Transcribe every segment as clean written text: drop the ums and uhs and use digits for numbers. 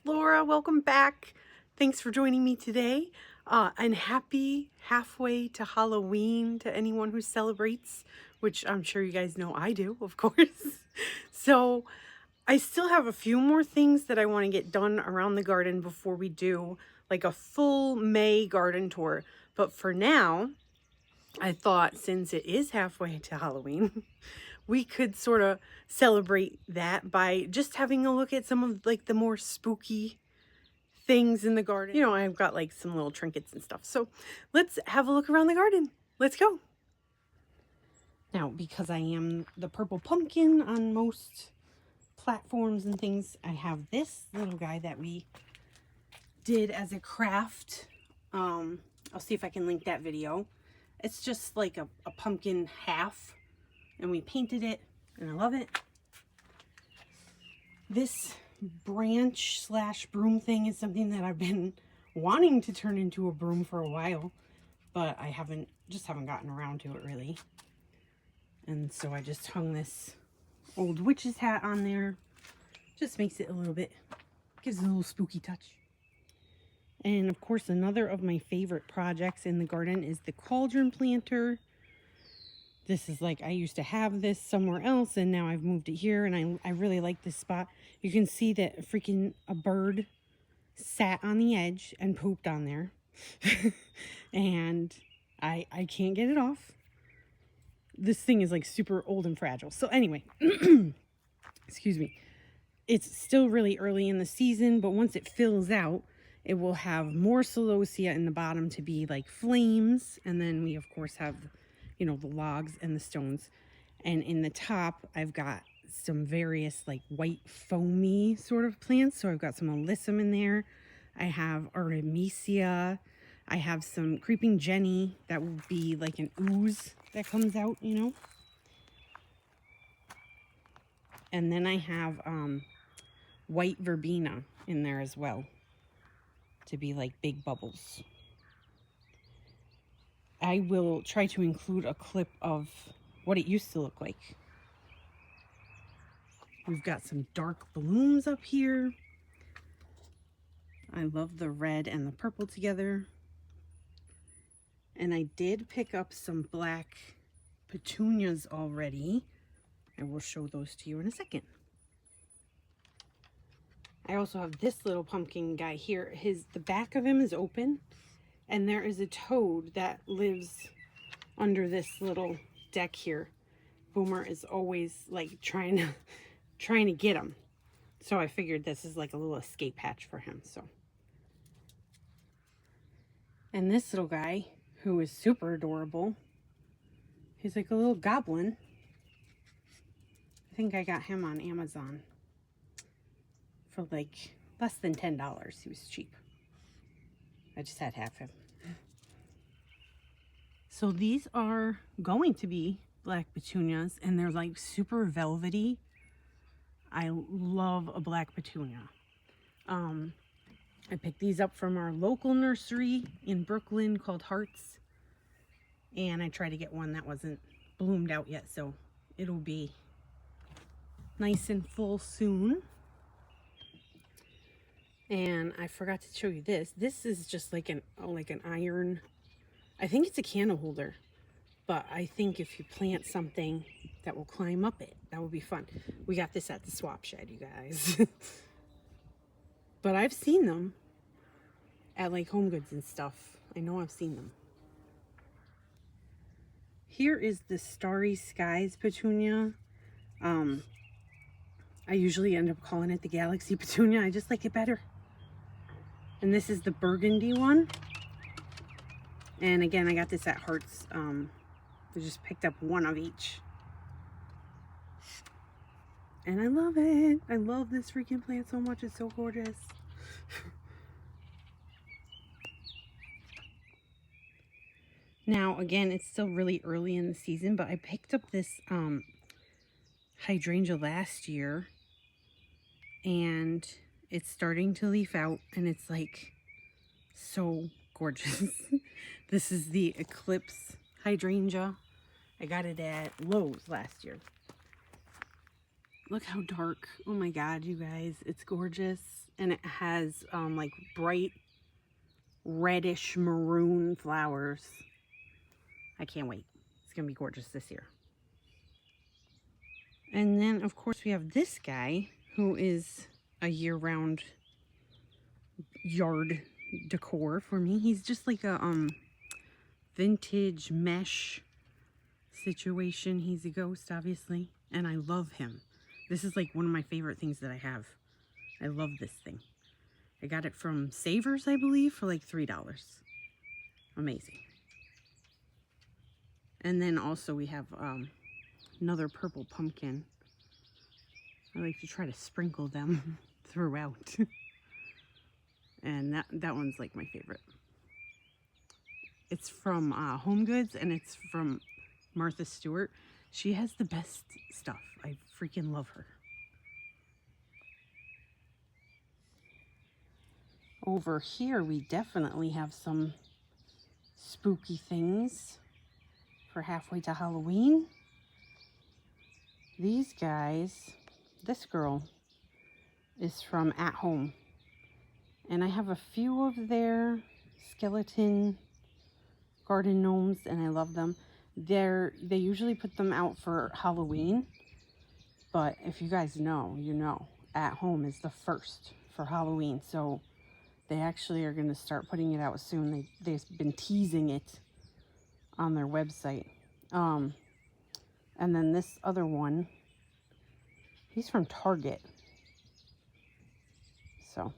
Laura. Welcome back. Thanks for joining me today. And happy halfway to Halloween to anyone who celebrates, which I'm sure you guys know I do, of course. So I still have a few more things that I want to get done around the garden before we do like a full May garden tour. But for now, I thought since it is halfway to Halloween, we could sort of celebrate that by just having a look at some of like the more spooky things in the garden. You know, I've got like some little trinkets and stuff. So let's have a look around the garden. Let's go. Now, because I am the purple pumpkin on most platforms and things, I have this little guy that we did as a craft. I'll see if I can link that video. It's just like a pumpkin half, and we painted it, and I love it. This branch slash broom thing is something that I've been wanting to turn into a broom for a while, but I haven't gotten around to it really. And so I just hung this old witch's hat on there. Just makes it a little bit, gives it a little spooky touch. And of course, another of my favorite projects in the garden is the cauldron planter. This is like, I used to have this somewhere else and now I've moved it here, and I really like this spot. You can see that a bird sat on the edge and pooped on there. And I can't get it off. This thing is like super old and fragile. So anyway, excuse me. It's still really early in the season, but once it fills out, it will have more celosia in the bottom to be like flames. And then we of course have, you know, the logs and the stones. And in the top, I've got some various like white foamy sort of plants. So I've got some alyssum in there. I have artemisia. I have some creeping jenny that will be like an ooze that comes out, you know. And then I have white verbena in there as well to be like big bubbles. I will try to include a clip of what it used to look like. We've got some dark blooms up here. I love the red and the purple together. And I did pick up some black petunias already. I will show those to you in a second. I also have this little pumpkin guy here. The back of him is open, and there is a toad that lives under this little deck here. Boomer is always like trying to get him. So I figured this is like a little escape hatch for him. So, and this little guy who is super adorable, he's like a little goblin. I think I got him on Amazon for like less than $10. He was cheap. I just had half him. So these are going to be black petunias, and they're like super velvety. I love a black petunia. I picked these up from our local nursery in Brooklyn called Hearts, and I tried to get one that wasn't bloomed out yet, so it'll be nice and full soon. And I forgot to show you this. This is just like an iron, I think it's a candle holder, but I think if you plant something that will climb up it, that would be fun. We got this at the swap shed, you guys. But I've seen them at like Home Goods and stuff. I know I've seen them. Here is the Starry Skies petunia. I usually end up calling it the Galaxy petunia. I just like it better. And this is the burgundy one. And again, I got this at Hearts. I just picked up one of each. And I love it. I love this freaking plant so much. It's so gorgeous. Now, again, it's still really early in the season, but I picked up this hydrangea last year. And it's starting to leaf out, and it's like so gorgeous. This is the Eclipse hydrangea. I got it at Lowe's last year. Look how dark. Oh my God, you guys. It's gorgeous. And it has like bright reddish maroon flowers. I can't wait. It's going to be gorgeous this year. And then, of course, we have this guy who is a year-round yard decor for me. He's just like a vintage mesh situation. He's a ghost, obviously, and I love him. This is like one of my favorite things that I have. I love this thing. I got it from Savers, I believe, for like $3. Amazing. And then also we have another purple pumpkin. I like to try to sprinkle them throughout. And that one's like my favorite. It's from Home Goods, and it's from Martha Stewart. She has the best stuff. I freaking love her. Over here, we definitely have some spooky things for halfway to Halloween. These guys, this girl is from At Home. And I have a few of their skeleton garden gnomes, and I love them. They usually put them out for Halloween, but if you guys know, you know, At Home is the first for Halloween, so they actually are going to start putting it out soon. They've been teasing it on their website. And then this other one, he's from Target. So,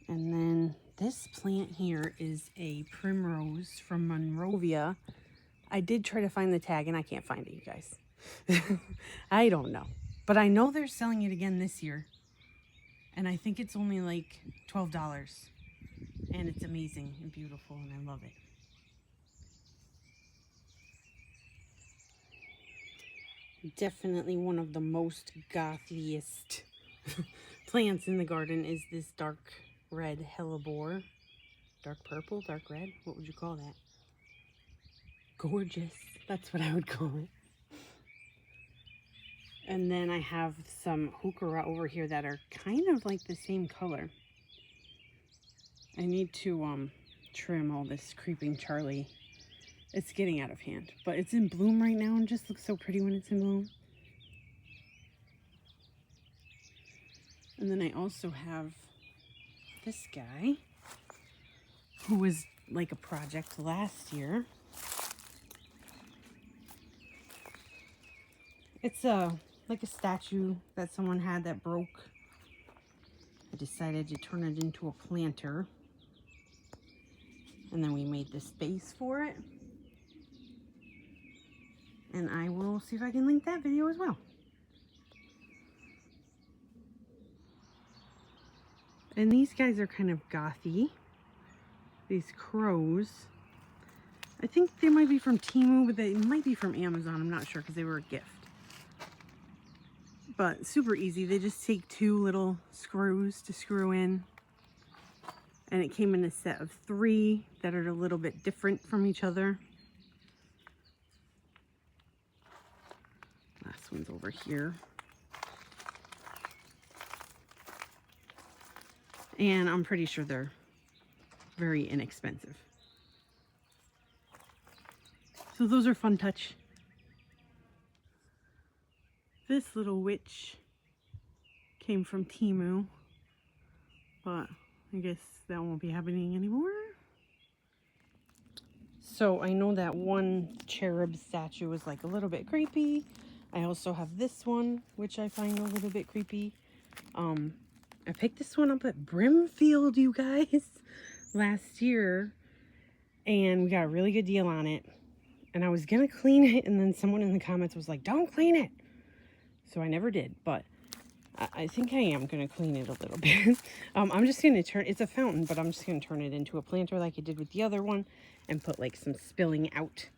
and then this plant here is a primrose from Monrovia. I did try to find the tag and I can't find it, you guys. I don't know. But I know they're selling it again this year. And I think it's only like $12. And it's amazing and beautiful, and I love it. Definitely one of the most gothiest plants in the garden is this dark red hellebore. Dark purple, dark red, what would you call that? Gorgeous, that's what I would call it. And then I have some heuchera over here that are kind of like the same color. I need to trim all this creeping Charlie. It's getting out of hand, but it's in bloom right now and just looks so pretty when it's in bloom. And then I also have this guy who was like a project last year. It's like a statue that someone had that broke. I decided to turn it into a planter. And then we made this base for it. And I will see if I can link that video as well. And these guys are kind of gothy. These crows. I think they might be from Temu, but they might be from Amazon. I'm not sure because they were a gift. But super easy. They just take 2 little screws to screw in. And it came in a set of 3 that are a little bit different from each other. Last one's over here. And I'm pretty sure they're very inexpensive. So those are fun touch. This little witch came from Temu, but I guess that won't be happening anymore. So I know that one cherub statue is like a little bit creepy. I also have this one, which I find a little bit creepy. I picked this one up at Brimfield, you guys, last year, and we got a really good deal on it. And I was gonna clean it, and then someone in the comments was like, "Don't clean it." So I never did, but I think I am gonna clean it a little bit. I'm just gonna it's a fountain, but I'm just gonna turn it into a planter like I did with the other one, and put like some spilling out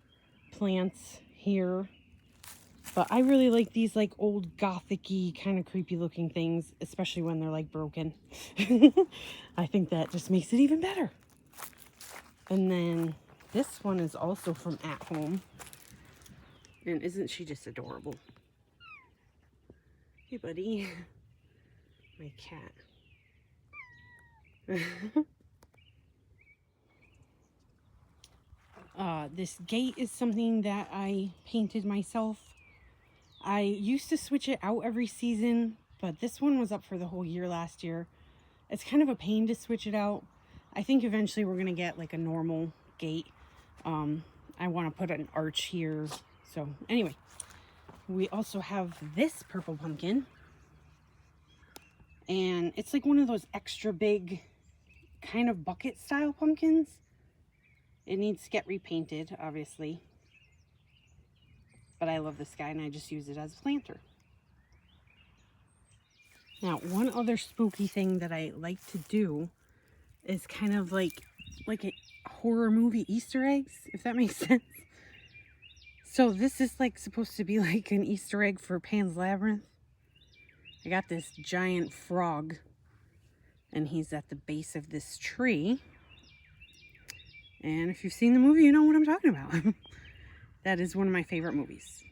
plants here. But I really like these like old gothic-y kind of creepy looking things, especially when they're like broken. I think that just makes it even better. And then this one is also from At Home. And isn't she just adorable? Hey, buddy. My cat. This gate is something that I painted myself. I used to switch it out every season, but this one was up for the whole year last year. It's kind of a pain to switch it out. I think eventually we're going to get like a normal gate. I want to put an arch here. So anyway, we also have this purple pumpkin. And it's like one of those extra big kind of bucket style pumpkins. It needs to get repainted, obviously. But I love this guy and I just use it as a planter. Now, one other spooky thing that I like to do is kind of like a horror movie Easter eggs, if that makes sense. So this is like supposed to be like an Easter egg for Pan's Labyrinth. I got this giant frog and he's at the base of this tree. And if you've seen the movie, you know what I'm talking about. That is one of my favorite movies.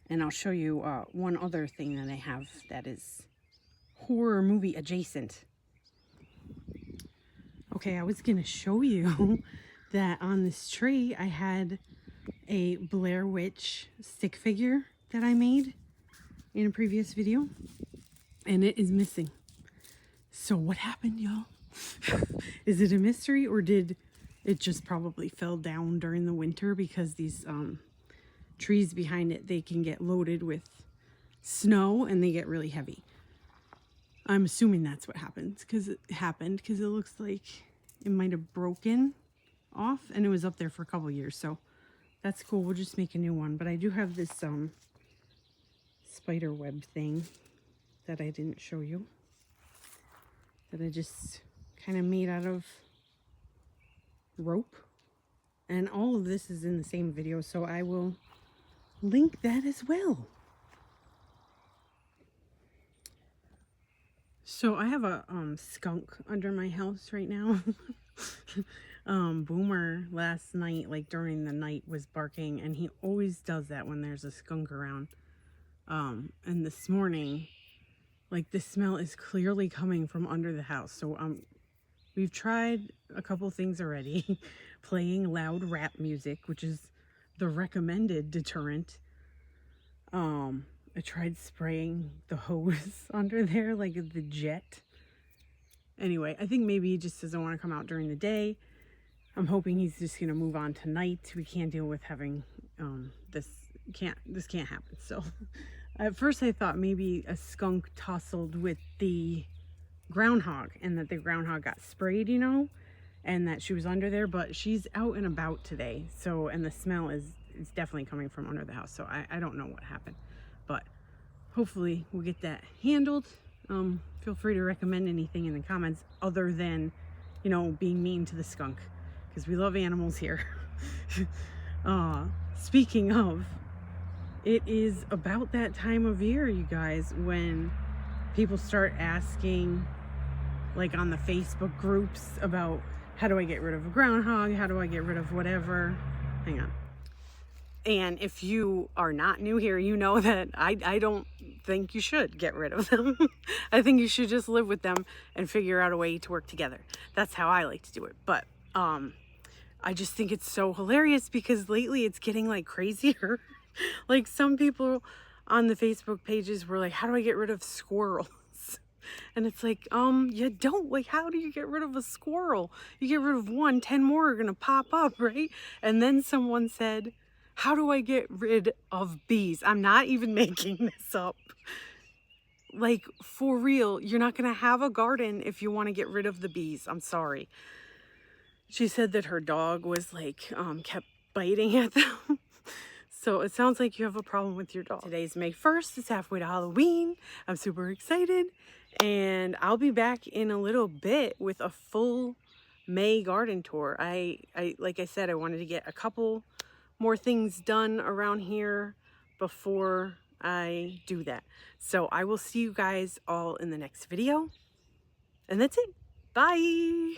And I'll show you one other thing that I have that is horror movie adjacent. Okay, I was gonna show you that on this tree I had a Blair Witch stick figure that I made in a previous video, and it is missing. So what happened, y'all? Is it a mystery, or did it just probably fell down during the winter because these trees behind it, they can get loaded with snow and they get really heavy. I'm assuming that's what happened because it looks like it might have broken off, and it was up there for a couple years, so that's cool. We'll just make a new one. But I do have this spider web thing that I didn't show you, that I just kind of made out of rope, and all of this is in the same video, so I will link that as well. So I have a skunk under my house right now. Boomer last night, like during the night, was barking, and he always does that when there's a skunk around. And this morning, like, the smell is clearly coming from under the house. So we've tried a couple things already. Playing loud rap music, which is the recommended deterrent. I tried spraying the hose under there, like the jet. Anyway, I think maybe he just doesn't want to come out during the day. I'm hoping he's just gonna move on tonight. We can't deal with having this can't happen. So at first I thought maybe a skunk tussled with the groundhog and that the groundhog got sprayed, you know, and that she was under there, but she's out and about today. So, and the smell is definitely coming from under the house. So I don't know what happened, but hopefully we'll get that handled. Feel free to recommend anything in the comments other than, you know, being mean to the skunk, because we love animals here. Speaking of, it is about that time of year, you guys, when people start asking, like on the Facebook groups, about how do I get rid of a groundhog? How do I get rid of whatever? Hang on. And if you are not new here, you know that I don't think you should get rid of them. I think you should just live with them and figure out a way to work together. That's how I like to do it. But I just think it's so hilarious because lately it's getting like crazier. Like some people on the Facebook pages were like, how do I get rid of squirrels? And it's like, you don't. Like, how do you get rid of a squirrel? You get rid of one, 10 more are gonna pop up, right? And then someone said, how do I get rid of bees? I'm not even making this up. Like, for real, you're not gonna have a garden if you want to get rid of the bees. I'm sorry. She said that her dog was like, kept biting at them. So it sounds like you have a problem with your dog. Today's May 1st. It's halfway to Halloween. I'm super excited. And I'll be back in a little bit with a full May garden tour. I like I said, I wanted to get a couple more things done around here before I do that. So I will see you guys all in the next video. And that's it. Bye.